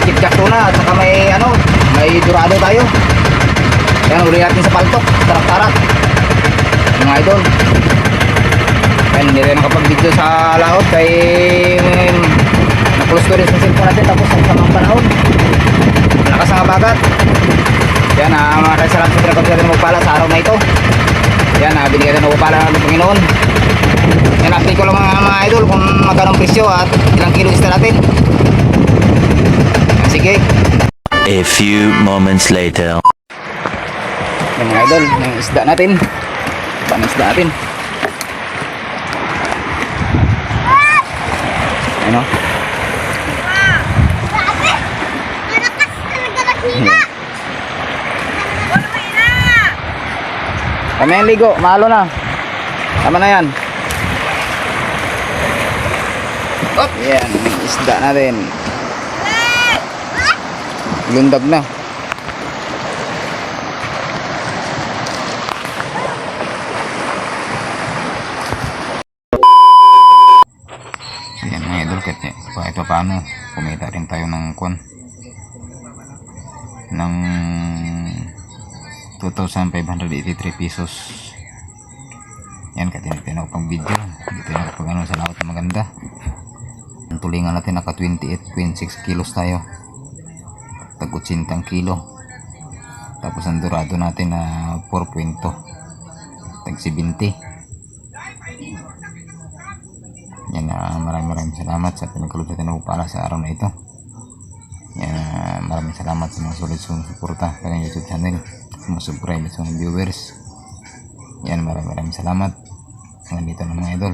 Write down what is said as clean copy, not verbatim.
skip jack tuna at saka may ano, may dorado tayo. Yan, uli natin sa paltok, tarak-tarak mga idol. Yan, hindi rin nakapag-video sa laot kay na-close ko rin sa cellphone natin tapos sa samang panahon malakas ang abagat. Yan, maraming salamat sa pinagpapala ng magpala sa araw na ito. Yan, binigyan ng magpala ng Panginoon. Yan, update ko lang mga idol kung magkano ang presyo at ilang kilo isda natin. Yan, sige. A few moments later. Yan mga idol, yung isda natin. Paano isda natin? Ano? Kami yung ligo, mahalo na. Tama na yan. Op! Yan, yung isda natin. Lundag na. Yan mga idol, kahit paano kumita rin tayo ng ng 2,583 pesos. Yan, kahit hindi tayo pang video, hindi tayo nakapag ano sa laot na maganda. Ang tulingan natin naka 28.6 kilos tayo, tag 80 kilo. Tapos ang dorado natin na 4.2 tag 70. Yan, maraming salamat sa pinagkaloob sa tinupala sa araw na ito. Yan, maraming salamat sa mga solid suporta sa kanyang YouTube channel, sa mga subscribe sa mga viewers. Yan, maraming salamat. Nandito na mga idol.